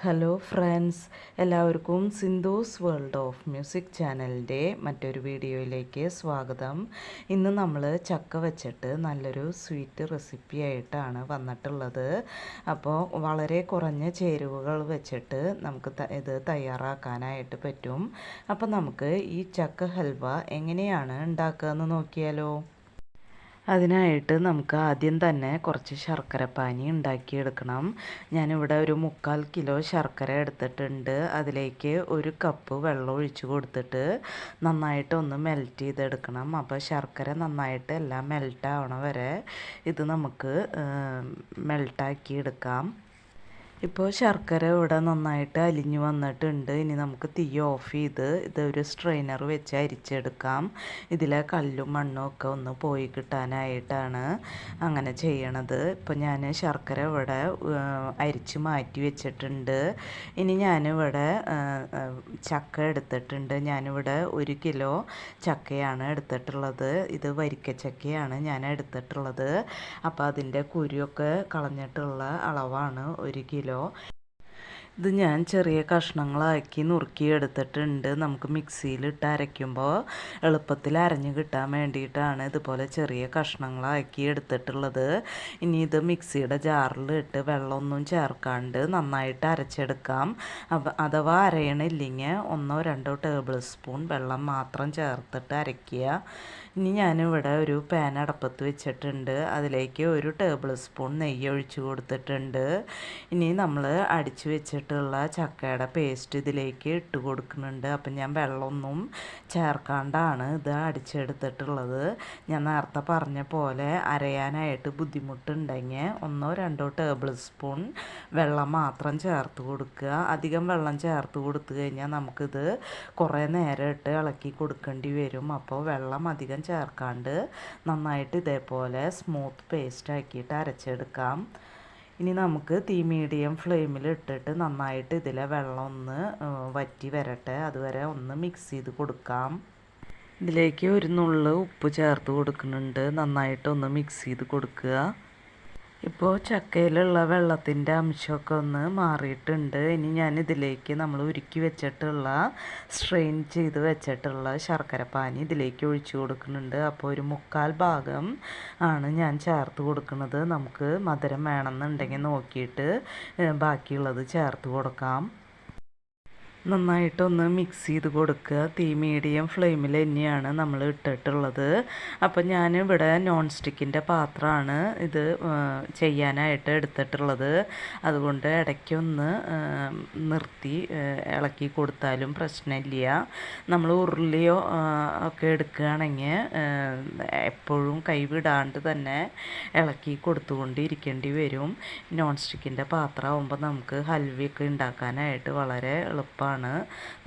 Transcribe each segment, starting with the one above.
Hello friends, എല്ലാവർക്കും Sindhu's world of music ചാനലിൻ്റെ മറ്റൊരു വീഡിയോയിലേക്ക് സ്വാഗതം. ഇന്ന് നമ്മൾ ചക്ക വെച്ചിട്ട് നല്ലൊരു സ്വീറ്റ് റെസിപ്പി ആയിട്ടാണ് വന്നിട്ടുള്ളത്. അപ്പോൾ വളരെ കുറഞ്ഞ ചേരുവകൾ വെച്ചിട്ട് നമുക്ക് ഇത് തയ്യാറാക്കാനായിട്ട് പറ്റും. അപ്പോൾ നമുക്ക് ഈ ചക്ക ഹൽവ എങ്ങനെയാണ് ഉണ്ടാക്കുകയെന്ന് നോക്കിയാലോ. അതിനായിട്ട് നമുക്ക് ആദ്യം തന്നെ കുറച്ച് ശർക്കരപ്പാനി ഉണ്ടാക്കിയെടുക്കണം. ഞാനിവിടെ ഒരു 3/4 കിലോ ശർക്കര എടുത്തിട്ടുണ്ട്. അതിലേക്ക് 1 കപ്പ് വെള്ളം ഒഴിച്ച് കൊടുത്തിട്ട് നന്നായിട്ട് ഒന്ന് മെൽറ്റ് ചെയ്തെടുക്കണം. അപ്പോൾ ശർക്കര നന്നായിട്ട് എല്ലാം മെൽറ്റാവണ വരെ ഇത് നമുക്ക് മെൽട്ടാക്കി എടുക്കാം. ഇപ്പോൾ ശർക്കര ഇവിടെ നന്നായിട്ട് അലിഞ്ഞു വന്നിട്ടുണ്ട്. ഇനി നമുക്ക് തീ ഓഫ് ചെയ്ത് ഇതൊരു സ്ട്രെയിനർ വെച്ച് അരിച്ചെടുക്കാം. ഇതിലെ കല്ലും മണ്ണും ഒക്കെ ഒന്ന് പോയി കിട്ടാനായിട്ടാണ് അങ്ങനെ ചെയ്യണത്. ഇപ്പോൾ ഞാൻ ശർക്കര ഇവിടെ അരിച്ച് മാറ്റി വെച്ചിട്ടുണ്ട്. ഇനി ഞാനിവിടെ ചക്ക എടുത്തിട്ടുണ്ട്. ഞാനിവിടെ 1 കിലോ ചക്കയാണ് എടുത്തിട്ടുള്ളത്. ഇത് വരിക്കച്ചക്കയാണ് ഞാൻ എടുത്തിട്ടുള്ളത്. അപ്പോൾ അതിൻ്റെ കുരുവൊക്കെ കളഞ്ഞിട്ടുള്ള അളവാണ് 1 കിലോ. ഇത് ഞാൻ ചെറിയ കഷ്ണങ്ങളാക്കി നുറുക്കി എടുത്തിട്ടുണ്ട്. നമുക്ക് മിക്സിയിലിട്ട് അരയ്ക്കുമ്പോൾ എളുപ്പത്തിൽ അരഞ്ഞ് കിട്ടാൻ വേണ്ടിയിട്ടാണ് ഇതുപോലെ ചെറിയ കഷ്ണങ്ങളാക്കി എടുത്തിട്ടുള്ളത്. ഇനി ഇത് മിക്സിയുടെ ജാറിലിട്ട് വെള്ളമൊന്നും ചേർക്കാണ്ട് നന്നായിട്ട് അരച്ചെടുക്കാം. അഥവാ അരയണില്ലെങ്കിൽ 1-2 ടേബിൾ സ്പൂൺ വെള്ളം മാത്രം ചേർത്തിട്ട് അരയ്ക്കുക. ഇനി ഞാനിവിടെ ഒരു പാൻ അടപ്പത്ത് വെച്ചിട്ടുണ്ട്. അതിലേക്ക് 1 ടേബിൾ സ്പൂൺ നെയ്യ് ഒഴിച്ച് കൊടുത്തിട്ടുണ്ട്. ഇനി നമ്മൾ അടിച്ച് വെച്ചിട്ടുള്ള ചക്കയുടെ പേസ്റ്റ് ഇതിലേക്ക് ഇട്ട് കൊടുക്കുന്നുണ്ട്. അപ്പം ഞാൻ വെള്ളമൊന്നും ചേർക്കാണ്ടാണ് ഇത് അടിച്ചെടുത്തിട്ടുള്ളത്. ഞാൻ നേരത്തെ പറഞ്ഞ പോലെ അരയാനായിട്ട് ബുദ്ധിമുട്ടുണ്ടെങ്കിൽ 1-2 ടേബിൾ സ്പൂൺ വെള്ളം മാത്രം ചേർത്ത് കൊടുക്കുക. അധികം വെള്ളം ചേർത്ത് കൊടുത്തു കഴിഞ്ഞാൽ നമുക്കിത് കുറേ നേരം ഇട്ട് ഇളക്കി കൊടുക്കേണ്ടി വരും. അപ്പോൾ വെള്ളം അധികം ചേർക്കാണ്ട് നന്നായിട്ട് ഇതേപോലെ സ്മൂത്ത് പേസ്റ്റ് ആക്കിയിട്ട് അരച്ചെടുക്കാം. ഇനി നമുക്ക് തീ മീഡിയം ഫ്ലെയിമിൽ ഇട്ടിട്ട് നന്നായിട്ട് ഇതിലെ വെള്ളം ഒന്ന് വറ്റി വരട്ടെ. അതുവരെ ഒന്ന് മിക്സ് ചെയ്ത് കൊടുക്കാം. ഇതിലേക്ക് 1 നുള്ള് ഉപ്പ് ചേർത്ത് കൊടുക്കുന്നുണ്ട്. നന്നായിട്ടൊന്ന് മിക്സ് ചെയ്ത് കൊടുക്കുക. ഇപ്പോൾ ചക്കയിലുള്ള വെള്ളത്തിൻ്റെ അംശമൊക്കെ ഒന്ന് മാറിയിട്ടുണ്ട്. ഇനി ഞാനിതിലേക്ക് നമ്മൾ ഉരുക്കി വെച്ചിട്ടുള്ള സ്ട്രെയിൻ ചെയ്ത് വെച്ചിട്ടുള്ള ശർക്കരപ്പാനി ഇതിലേക്ക് ഒഴിച്ചു കൊടുക്കുന്നുണ്ട്. അപ്പോൾ 1/4 ഭാഗം ആണ് ഞാൻ ചേർത്ത് കൊടുക്കുന്നത്. നമുക്ക് മധുരം വേണമെന്നുണ്ടെങ്കിൽ നോക്കിയിട്ട് ബാക്കിയുള്ളത് ചേർത്ത് കൊടുക്കാം. നന്നായിട്ടൊന്ന് മിക്സ് ചെയ്ത് കൊടുക്കുക. തീ മീഡിയം ഫ്ലെയിമിൽ തന്നെയാണ് നമ്മൾ ഇട്ടിട്ടുള്ളത്. അപ്പം ഞാനിവിടെ നോൺ സ്റ്റിക്കിൻ്റെ പാത്രമാണ് ഇത് ചെയ്യാനായിട്ട് എടുത്തിട്ടുള്ളത്. അതുകൊണ്ട് ഇടയ്ക്കൊന്ന് നിർത്തി ഇളക്കി കൊടുത്താലും പ്രശ്നമില്ല. നമ്മൾ ഉരുളിയോ ഒക്കെ എടുക്കുകയാണെങ്കിൽ എപ്പോഴും കൈവിടാണ്ട് തന്നെ ഇളക്കി കൊടുത്തുകൊണ്ടിരിക്കേണ്ടി വരും. നോൺ സ്റ്റിക്കിൻ്റെ പാത്രമാകുമ്പോൾ നമുക്ക് ഹൽവയൊക്കെ ഉണ്ടാക്കാനായിട്ട് വളരെ എളുപ്പമാണ്.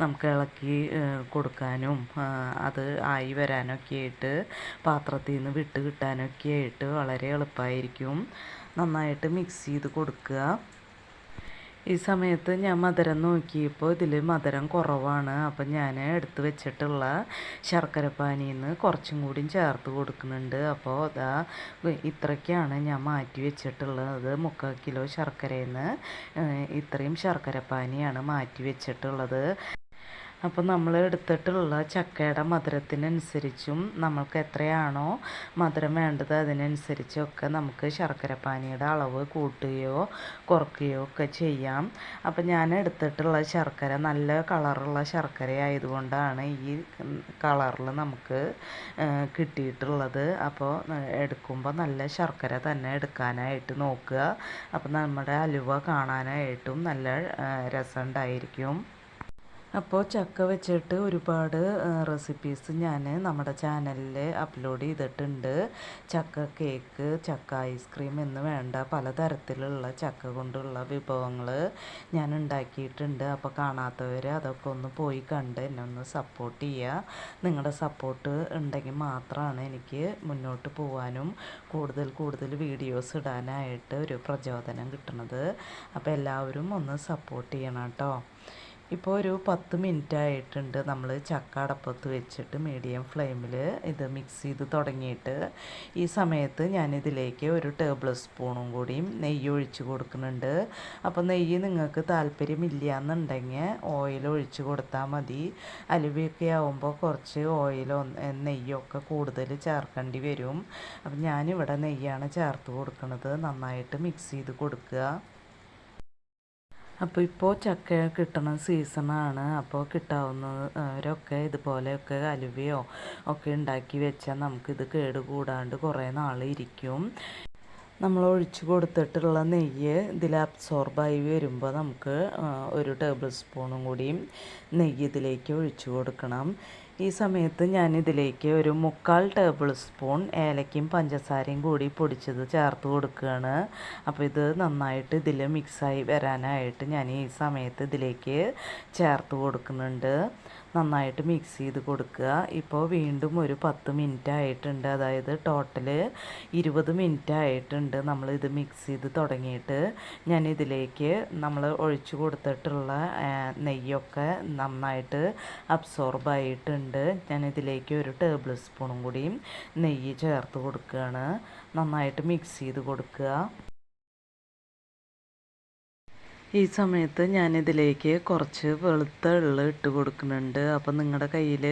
നമുക്ക് ഇളക്കി കൊടുക്കാനും അത് ആയി വരാനൊക്കെ ആയിട്ട് പാത്രത്തിൽ നിന്ന് വിട്ട് കിട്ടാനൊക്കെ ആയിട്ട് വളരെ എളുപ്പമായിരിക്കും. നന്നായിട്ട് മിക്സ് ചെയ്ത് കൊടുക്കുക. ഈ സമയത്ത് ഞാൻ മധുരം നോക്കിയപ്പോൾ ഇതിൽ മധുരം കുറവാണ്. അപ്പം ഞാൻ എടുത്ത് വെച്ചിട്ടുള്ള ശർക്കരപ്പാനിയിൽ നിന്ന് കുറച്ചും കൂടി ചേർത്ത് കൊടുക്കുന്നുണ്ട്. അപ്പോൾ അതാ ഇത്രയ്ക്കാണ് ഞാൻ മാറ്റി വെച്ചിട്ടുള്ളത്. 3/4 കിലോ ശർക്കരയിൽ നിന്ന് ഇത്രയും ശർക്കരപ്പാനിയാണ് മാറ്റി വെച്ചിട്ടുള്ളത്. അപ്പോൾ നമ്മൾ എടുത്തിട്ടുള്ള ചക്കയുടെ മധുരത്തിനനുസരിച്ചും നമ്മൾക്ക് എത്രയാണോ മധുരം വേണ്ടത് അതിനനുസരിച്ചൊക്കെ നമുക്ക് ശർക്കരപ്പാനിയുടെ അളവ് കൂട്ടുകയോ കുറയ്ക്കുകയോ ഒക്കെ ചെയ്യാം. അപ്പോൾ ഞാൻ എടുത്തിട്ടുള്ള ശർക്കര നല്ല കളറുള്ള ശർക്കര ആയതുകൊണ്ടാണ് ഈ കളറിൽ നമുക്ക് കിട്ടിയിട്ടുള്ളത്. അപ്പോൾ എടുക്കുമ്പോൾ നല്ല ശർക്കര തന്നെ എടുക്കാനായിട്ട് നോക്കുക. അപ്പോൾ നമ്മുടെ ഹലുവ കാണാനായിട്ടും നല്ല രസമുണ്ടായിരിക്കും. അപ്പോൾ ചക്ക വെച്ചിട്ട് ഒരുപാട് റെസിപ്പീസ് ഞാൻ നമ്മുടെ ചാനലിൽ അപ്ലോഡ് ചെയ്തിട്ടുണ്ട്. ചക്ക കേക്ക്, ചക്ക ഐസ്ക്രീം എന്ന് വേണ്ട പലതരത്തിലുള്ള ചക്ക കൊണ്ടുള്ള വിഭവങ്ങൾ ഞാൻ ഉണ്ടാക്കിയിട്ടുണ്ട്. അപ്പോൾ കാണാത്തവർ അതൊക്കെ ഒന്ന് പോയി കണ്ട് എന്നെ ഒന്ന് സപ്പോർട്ട് ചെയ്യുക. നിങ്ങളുടെ സപ്പോർട്ട് ഉണ്ടെങ്കിൽ മാത്രമാണ് എനിക്ക് മുന്നോട്ട് പോകാനും കൂടുതൽ വീഡിയോസ് ഇടാനായിട്ട് ഒരു പ്രചോദനം കിട്ടുന്നത്. അപ്പോൾ എല്ലാവരും ഒന്ന് സപ്പോർട്ട് ചെയ്യണം കേട്ടോ. ഇപ്പോൾ ഒരു 10 മിനിറ്റ് ആയിട്ടുണ്ട് നമ്മൾ ചക്ക അടപ്പത്ത് വെച്ചിട്ട് മീഡിയം ഫ്ലെയിമിൽ ഇത് മിക്സ് ചെയ്ത് തുടങ്ങിയിട്ട്. ഈ സമയത്ത് ഞാനിതിലേക്ക് ഒരു ടേബിൾ സ്പൂണും കൂടിയും നെയ്യ് ഒഴിച്ച് കൊടുക്കുന്നുണ്ട്. അപ്പോൾ നെയ്യ് നിങ്ങൾക്ക് താല്പര്യമില്ല എന്നുണ്ടെങ്കിൽ ഓയിൽ ഒഴിച്ച് കൊടുത്താൽ മതി. അലുവയൊക്കെ ആവുമ്പോൾ കുറച്ച് ഓയിലോ നെയ്യൊക്കെ കൂടുതൽ ചേർക്കേണ്ടി വരും. അപ്പം ഞാനിവിടെ നെയ്യാണ് ചേർത്ത് കൊടുക്കുന്നത്. നന്നായിട്ട് മിക്സ് ചെയ്ത് കൊടുക്കുക. അപ്പോൾ ഇപ്പോൾ ചക്ക കിട്ടണ സീസണാണ്. അപ്പോൾ കിട്ടാവുന്നവരൊക്കെ ഇതുപോലെയൊക്കെ അലുവയോ ഒക്കെ ഉണ്ടാക്കി വെച്ചാൽ നമുക്കിത് കേടുകൂടാണ്ട് കുറേ നാൾ ഇരിക്കും. നമ്മൾ ഒഴിച്ച് കൊടുത്തിട്ടുള്ള നെയ്യ് ഇതിൽ അബ്സോർബായി വരുമ്പോൾ നമുക്ക് ഒരു ടേബിൾ സ്പൂണും കൂടിയും നെയ്യ് ഇതിലേക്ക് ഒഴിച്ച് കൊടുക്കണം. ഈ സമയത്ത് ഞാനിതിലേക്ക് ഒരു 3/4 ടേബിൾ സ്പൂൺ ഏലക്കയും പഞ്ചസാരയും കൂടി പൊടിച്ചത് ചേർത്ത് കൊടുക്കുകയാണ്. അപ്പോൾ ഇത് നന്നായിട്ട് ഇതിൽ മിക്സായി വരാനായിട്ട് ഞാൻ ഈ സമയത്ത് ഇതിലേക്ക് ചേർത്ത് കൊടുക്കുന്നുണ്ട്. നന്നായിട്ട് മിക്സ് ചെയ്ത് കൊടുക്കുക. ഇപ്പോൾ വീണ്ടും ഒരു 10 മിനിറ്റ് ആയിട്ടുണ്ട്. അതായത് ടോട്ടൽ 20 മിനിറ്റ് ആയിട്ടുണ്ട് നമ്മളിത് മിക്സ് ചെയ്ത് തുടങ്ങിയിട്ട്. ഞാനിതിലേക്ക് നമ്മൾ ഒഴിച്ചു കൊടുത്തിട്ടുള്ള നെയ്യൊക്കെ നന്നായിട്ട് അബ്സോർബായിട്ടുണ്ട്. ഞാനിതിലേക്ക് ഒരു ടേബിൾ സ്പൂണും കൂടിയും നെയ്യ് ചേർത്ത് കൊടുക്കുകയാണ്. നന്നായിട്ട് മിക്സ് ചെയ്ത് കൊടുക്കുക. ഈ സമയത്ത് ഞാനിതിലേക്ക് കുറച്ച് വെളുത്ത എള്ള് ഇട്ട് കൊടുക്കുന്നുണ്ട്. അപ്പോൾ നിങ്ങളുടെ കയ്യിൽ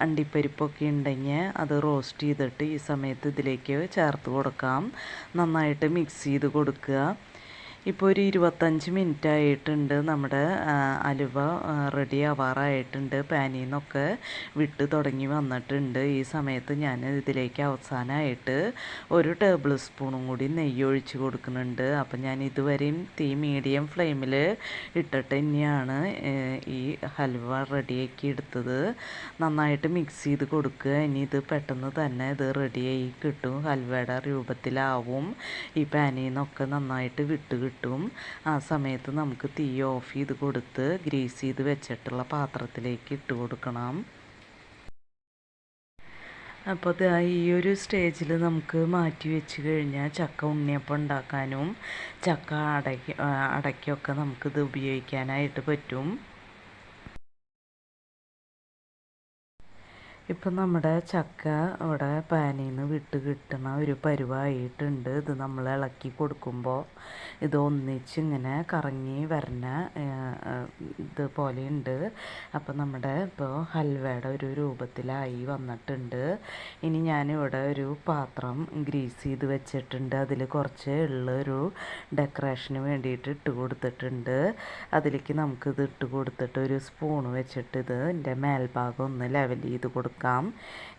അണ്ടിപ്പരിപ്പൊക്കെ ഉണ്ടെങ്കിൽ അത് റോസ്റ്റ് ചെയ്തിട്ട് ഈ സമയത്ത് ഇതിലേക്ക് ചേർത്ത് കൊടുക്കാം. നന്നായിട്ട് മിക്സ് ചെയ്ത് കൊടുക്കുക. ഇപ്പോൾ ഒരു 25 മിനിറ്റ് ആയിട്ടുണ്ട്. നമ്മുടെ അലുവ റെഡി ആവാറായിട്ടുണ്ട്. പാനിൽ നിന്നൊക്കെ വിട്ട് തുടങ്ങി വന്നിട്ടുണ്ട്. ഈ സമയത്ത് ഞാൻ ഇതിലേക്ക് അവസാനമായിട്ട് ഒരു ടേബിൾ സ്പൂണും കൂടി നെയ്യ് ഒഴിച്ച് കൊടുക്കുന്നുണ്ട്. അപ്പം ഞാൻ ഇതുവരെയും തീ മീഡിയം ഫ്ലെയിമിൽ ഇട്ടിട്ട് തന്നെയാണ് ഈ ഹൽവ റെഡിയാക്കി എടുത്തത്. നന്നായിട്ട് മിക്സ് ചെയ്ത് കൊടുക്കുക. ഇനി ഇത് പെട്ടെന്ന് തന്നെ ഇത് റെഡിയായി കിട്ടും. ഹൽവയുടെ രൂപത്തിലാവും. ഈ പാനിൽ നിന്നൊക്കെ നന്നായിട്ട് വിട്ട് കിട്ടും. ആ സമയത്ത് നമുക്ക് തീ ഓഫ് ചെയ്ത് കൊടുത്ത് ഗ്രീസ് ചെയ്ത് വെച്ചിട്ടുള്ള പാത്രത്തിലേക്ക് ഇട്ട് കൊടുക്കണം. അപ്പോൾ ഈ ഒരു സ്റ്റേജിൽ നമുക്ക് മാറ്റി വെച്ച് കഴിഞ്ഞാൽ ചക്ക ഉണ്ണിയപ്പം ഉണ്ടാക്കാനും ചക്ക അടയ്ക്കൊക്കെ നമുക്കിത് ഉപയോഗിക്കാനായിട്ട് പറ്റും. ഇപ്പം നമ്മുടെ ചക്ക ഇവിടെ പാനിൽ നിന്ന് വിട്ട് കിട്ടണ ഒരു പരുവായിട്ടുണ്ട്. ഇത് നമ്മൾ ഇളക്കി കൊടുക്കുമ്പോൾ ഇത് ഒന്നിച്ച് ഇങ്ങനെ കറങ്ങി വരണ ഇതുപോലെയുണ്ട്. അപ്പം നമ്മുടെ ഇപ്പോൾ ഹൽവയുടെ ഒരു രൂപത്തിലായി വന്നിട്ടുണ്ട്. ഇനി ഞാനിവിടെ ഒരു പാത്രം ഗ്രീസ് ചെയ്ത് വെച്ചിട്ടുണ്ട്. അതിൽ കുറച്ച് ഒരു ഡെക്കറേഷന് വേണ്ടിയിട്ട് ഇട്ട് കൊടുത്തിട്ടുണ്ട്. അതിലേക്ക് നമുക്കിത് ഇട്ട് കൊടുത്തിട്ട് ഒരു സ്പൂണ് വെച്ചിട്ട് ഇതിൻ്റെ മേൽഭാഗം ഒന്ന് ലെവൽ ചെയ്ത് കൊടുക്കാം.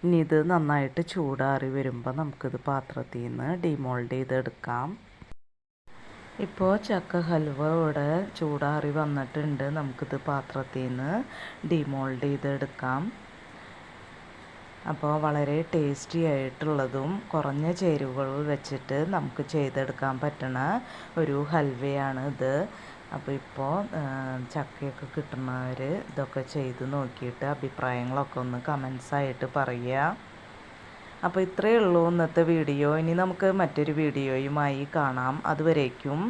ഇനി ഇത് നന്നായിട്ട് ചൂടാറി വരുമ്പോൾ നമുക്കിത് പാത്രത്തിൽ നിന്ന് ഡിമോൾഡ് ചെയ്തെടുക്കാം. ഇപ്പോൾ ചക്ക ഹൽവ ഇവിടെ ചൂടാറി വന്നിട്ടുണ്ട്. നമുക്കിത് പാത്രത്തിൽ നിന്ന് ഡിമോൾഡ് ചെയ്തെടുക്കാം. അപ്പോൾ വളരെ ടേസ്റ്റി ആയിട്ടുള്ളതും കുറഞ്ഞ ചേരുവകൾ വെച്ചിട്ട് നമുക്ക് ചെയ്തെടുക്കാൻ പറ്റണ ഒരു ഹൽവയാണ് ഇത്. അപ്പോൾ ഇപ്പോൾ ചക്കയൊക്കെ കിട്ടുന്നവർ ഇതൊക്കെ ചെയ്ത് നോക്കിയിട്ട് അഭിപ്രായങ്ങളൊക്കെ ഒന്ന് കമൻസായിട്ട് പറയുക. അപ്പോൾ ഇത്രയേ ഉള്ളൂ ഇന്നത്തെ വീഡിയോ. ഇനി നമുക്ക് മറ്റൊരു വീഡിയോയുമായി കാണാം. അതുവരേക്കും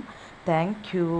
താങ്ക് യു.